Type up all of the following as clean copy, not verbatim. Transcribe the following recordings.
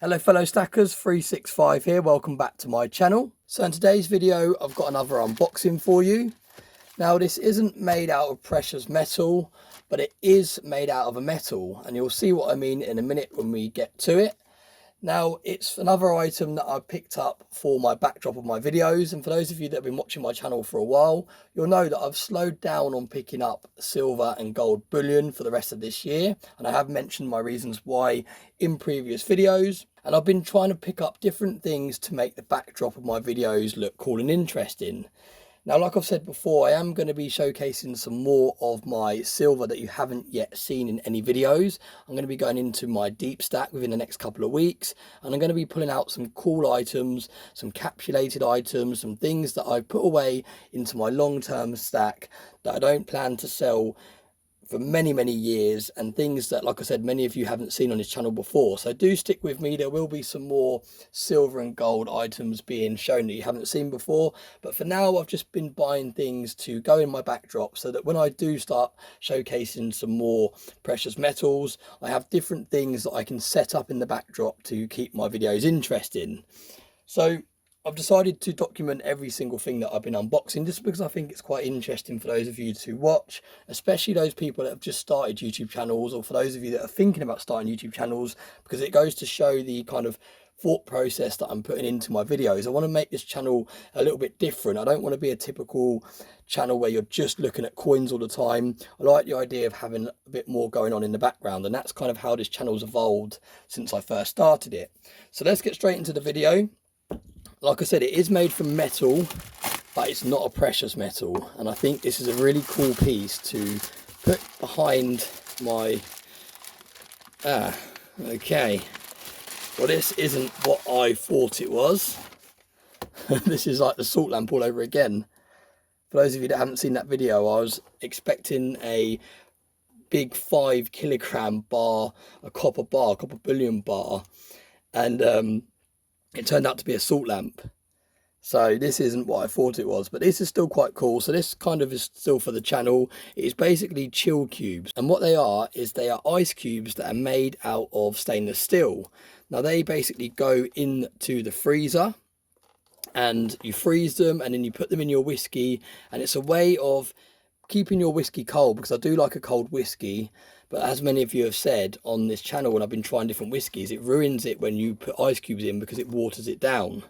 Hello fellow stackers, 365 here, welcome back to my channel. So in today's video I've got another unboxing for you. Now this isn't made out of precious metal, but it is made out of a metal, and you'll see what I mean in a minute when we get to it. Now it's another item that I picked up for my backdrop of my videos, and for those of you that have been watching my channel for a while, you'll know that I've slowed down on picking up silver and gold bullion for the rest of this year, and I have mentioned my reasons why in previous videos. And I've been trying to pick up different things to make the backdrop of my videos look cool and interesting. Now, like I've said before, I am going to be showcasing some more of my silver that you haven't yet seen in any videos. I'm going to be going into my deep stack within the next couple of weeks, and I'm going to be pulling out some cool items, some capsulated items, some things that I put away into my long-term stack that I don't plan to sell for many years, and things that, like I said, many of you haven't seen on this channel before. So do stick with me. There will be some more silver and gold items being shown that you haven't seen before, but for now I've just been buying things to go in my backdrop so that when I do start showcasing some more precious metals, I have different things that I can set up in the backdrop to keep my videos interesting. So I've decided to document every single thing that I've been unboxing, just because I think it's quite interesting for those of you to watch, especially those people that have just started YouTube channels, or for those of you that are thinking about starting YouTube channels, because it goes to show the kind of thought process that I'm putting into my videos. I want to make this channel a little bit different. I don't want to be a typical channel where you're just looking at coins all the time. I like the idea of having a bit more going on in the background, and that's kind of how this channel's evolved since I first started it. So let's get straight into the video. Like I said, it is made from metal, but it's not a precious metal. And I think this is a really cool piece to put behind my... okay. Well, this isn't what I thought it was. This is like the salt lamp all over again. For those of you that haven't seen that video, I was expecting a big 5 kilogram bar, a copper bullion bar. And it turned out to be a salt lamp. So this isn't what I thought it was, but this is still quite cool. So this kind of is still for the channel. It is basically chill cubes, and what they are is they are ice cubes that are made out of stainless steel. Now they basically go into the freezer and you freeze them, and then you put them in your whiskey, and it's a way of keeping your whiskey cold, because I do like a cold whiskey. But as many of you have said on this channel when I've been trying different whiskies, it ruins it when you put ice cubes in because it waters it down.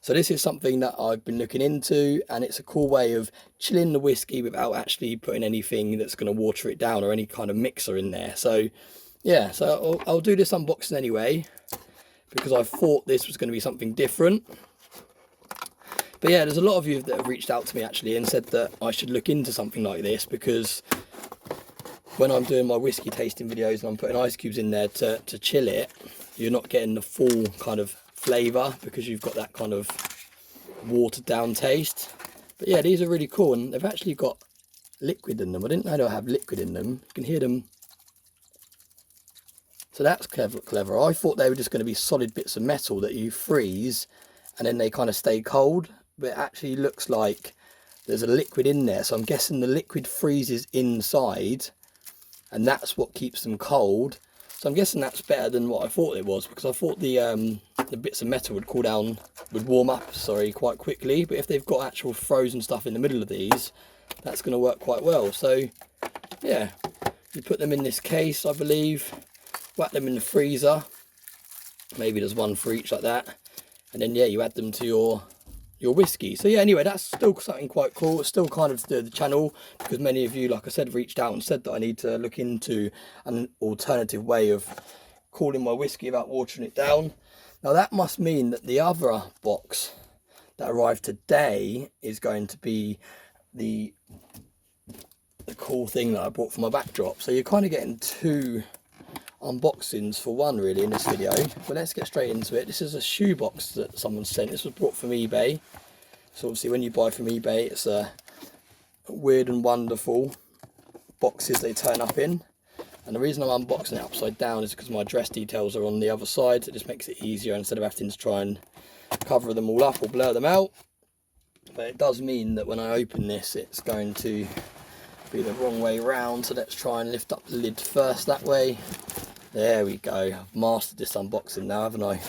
So this is something that I've been looking into, and it's a cool way of chilling the whiskey without actually putting anything that's going to water it down or any kind of mixer in there. So yeah, so I'll do this unboxing anyway, because I thought this was going to be something different. But yeah, there's a lot of you that have reached out to me actually and said that I should look into something like this, because when I'm doing my whiskey tasting videos and I'm putting ice cubes in there to chill it, you're not getting the full kind of flavour because you've got that kind of watered down taste. But yeah, these are really cool, and they've actually got liquid in them. I didn't know they have liquid in them. You can hear them. So that's clever. I thought they were just going to be solid bits of metal that you freeze and then they kind of stay cold, but it actually looks like there's a liquid in there. So I'm guessing the liquid freezes inside, and that's what keeps them cold. So I'm guessing that's better than what I thought it was, because I thought the bits of metal would warm up quite quickly. But if they've got actual frozen stuff in the middle of these, that's going to work quite well. So yeah, you put them in this case, I believe, whack them in the freezer. Maybe there's one for each like that, and then yeah, you add them to your whiskey. So yeah, anyway, that's still something quite cool. It's still kind of the channel, because many of you, like I said, reached out and said that I need to look into an alternative way of cooling my whiskey without watering it down. Now that must mean that the other box that arrived today is going to be the cool thing that I bought for my backdrop. So you're kind of getting two unboxings for one really in this video. But let's get straight into it. This is a shoebox that someone sent. This was brought from eBay. So obviously when you buy from eBay, it's a weird and wonderful boxes they turn up in. And the reason I'm unboxing it upside down is because my address details are on the other side. So it just makes it easier instead of having to try and cover them all up or blur them out. But it does mean that when I open this, it's going to be the wrong way round. So let's try and lift up the lid first that way. There we go. I've mastered this unboxing now, haven't I?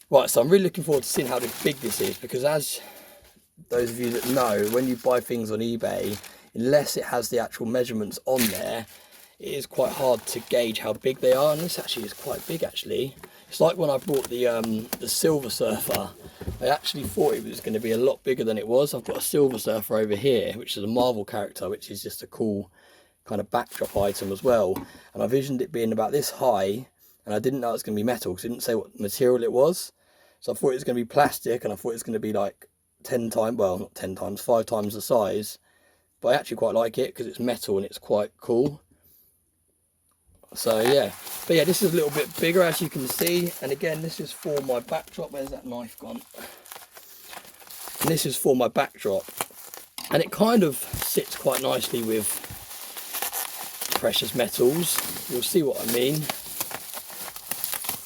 Right, so I'm really looking forward to seeing how big this is, because as those of you that know, when you buy things on eBay, unless it has the actual measurements on there, it is quite hard to gauge how big they are. And this actually is quite big, actually. It's like when I bought the Silver Surfer. I actually thought it was going to be a lot bigger than it was. I've got a Silver Surfer over here, which is a Marvel character, which is just a cool kind of backdrop item as well. And I visioned it being about this high, and I didn't know it was going to be metal because it didn't say what material it was. So I thought it was going to be plastic, and I thought it was going to be like 10 times, well, not 10 times, 5 times the size. But I actually quite like it because it's metal and it's quite cool. So yeah, but yeah, this is a little bit bigger, as you can see. And again, this is for my backdrop. Where's that knife gone? And this is for my backdrop, and it kind of sits quite nicely with precious metals. You'll see what I mean.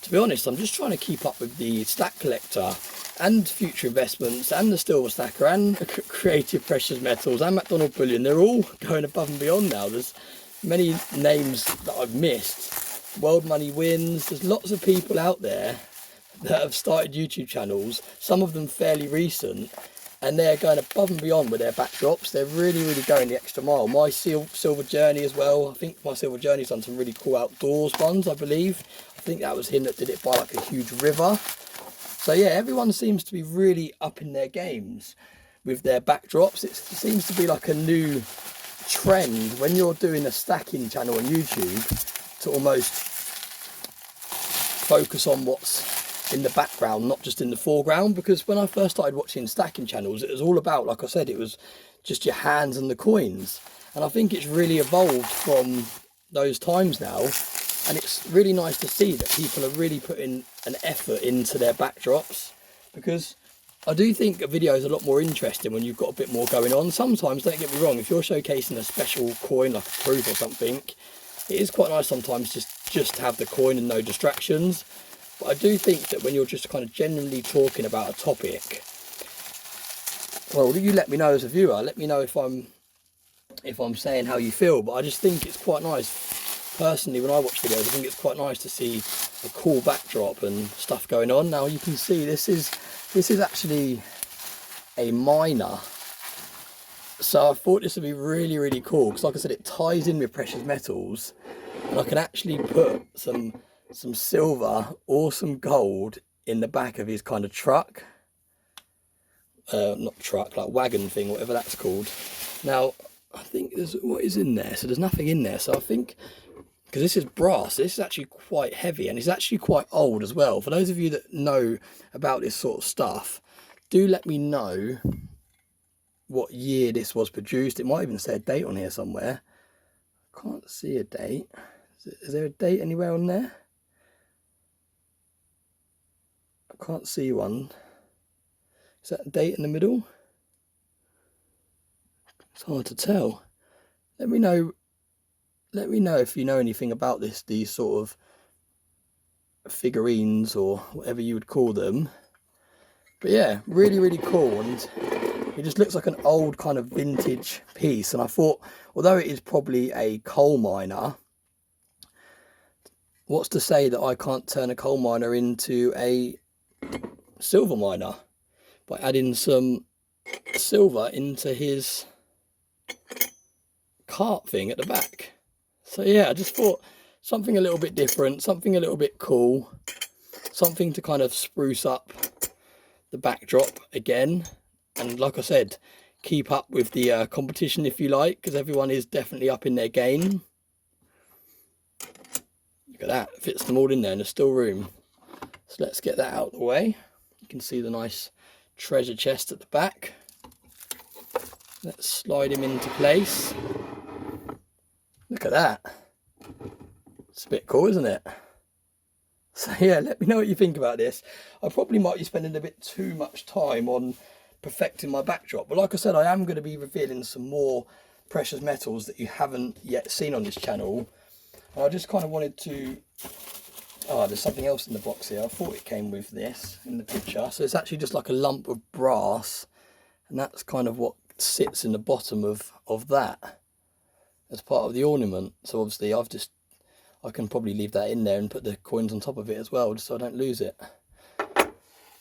To be honest, I'm just trying to keep up with the Stack Collector and Future Investments and the Silver Stacker and Creative Precious Metals and McDonald Bullion. They're all going above and beyond now. There's many names that I've missed. World Money Wins. There's lots of people out there that have started YouTube channels, some of them fairly recent, and they're going above and beyond with their backdrops. They're really, really going the extra mile. My Silver Journey as well. I think my Silver Journey's done some really cool outdoors ones, I believe. I think that was him that did it by like a huge river. So yeah, everyone seems to be really upping their games with their backdrops. It seems to be like a new trend when you're doing a stacking channel on YouTube to almost focus on what's in the background, not just in the foreground. Because when I first started watching stacking channels, it was all about, like I said, it was just your hands and the coins. And I think it's really evolved from those times now. And it's really nice to see that people are really putting an effort into their backdrops, because I do think a video is a lot more interesting when you've got a bit more going on. Sometimes, don't get me wrong, if you're showcasing a special coin like a proof or something, it is quite nice sometimes just to have the coin and no distractions. But I do think that when you're just kind of genuinely talking about a topic, well, you let me know as a viewer. Let me know if I'm saying how you feel. But I just think it's quite nice. Personally, when I watch videos, I think it's quite nice to see a cool backdrop and stuff going on. Now you can see this is actually a miner. So I thought this would be really, really cool, because like I said, it ties in with precious metals, and I can actually put some silver or some gold in the back of his kind of truck. Not truck, like wagon thing, whatever that's called. Now, I think what is in there? So there's nothing in there. So I think, because this is brass, this is actually quite heavy, and it's actually quite old as well. For those of you that know about this sort of stuff, do let me know what year this was produced. It might even say a date on here somewhere. Can't see a date. Is there a date anywhere on there? I can't see one. Is that a date in the middle? It's hard to tell. Let me know if you know anything about these sort of figurines or whatever you would call them. But yeah, really, really cool, and it just looks like an old kind of vintage piece. And I thought, although it is probably a coal miner, what's to say that I can't turn a coal miner into a silver miner by adding some silver into his cart thing at the back. So yeah, I just thought something a little bit different, something a little bit cool, something to kind of spruce up the backdrop again. And like I said, keep up with the competition, if you like, because everyone is definitely up in their game. Look at that, fits them all in there and there's still room. So let's get that out of the way. You can see the nice treasure chest at the back. Let's slide him into place. Look at that. It's a bit cool, isn't it? So yeah, let me know what you think about this. I probably might be spending a bit too much time on perfecting my backdrop, but like I said, I am going to be revealing some more precious metals that you haven't yet seen on this channel. And I just kind of wanted to... Oh, there's something else in the box here. I thought it came with this in the picture. So it's actually just like a lump of brass, and that's kind of what sits in the bottom of that as part of the ornament. So obviously I've I can probably leave that in there and put the coins on top of it as well, just so I don't lose it. But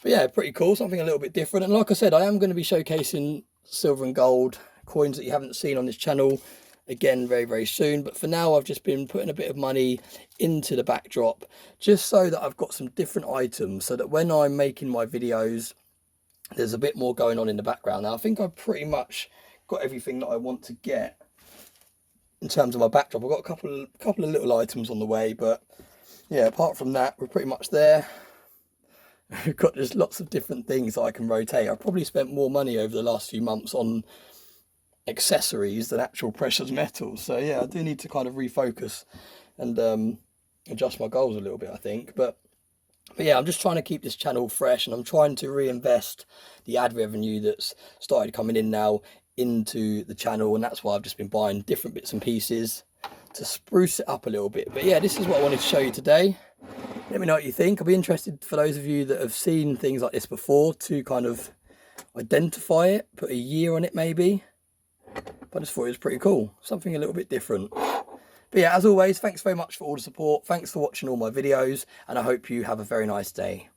yeah, pretty cool, something a little bit different. And like I said, I am going to be showcasing silver and gold coins that you haven't seen on this channel again very, very soon. But for now, I've just been putting a bit of money into the backdrop just so that I've got some different items, so that when I'm making my videos, there's a bit more going on in the background. Now, I think I've pretty much got everything that I want to get in terms of my backdrop. I've got a couple of little items on the way, but yeah, apart from that, we're pretty much there. We've got just lots of different things that I can rotate. I've probably spent more money over the last few months on accessories than actual precious metals. So yeah, I do need to kind of refocus and adjust my goals a little bit, I think. But yeah, I'm just trying to keep this channel fresh, and I'm trying to reinvest the ad revenue that's started coming in now into the channel, and that's why I've just been buying different bits and pieces to spruce it up a little bit. But yeah, this is what I wanted to show you today. Let me know what you think. I'll be interested, for those of you that have seen things like this before, to kind of identify it, put a year on it maybe. But I just thought it was pretty cool, something a little bit different. But yeah, as always, thanks very much for all the support. Thanks for watching all my videos, and I hope you have a very nice day.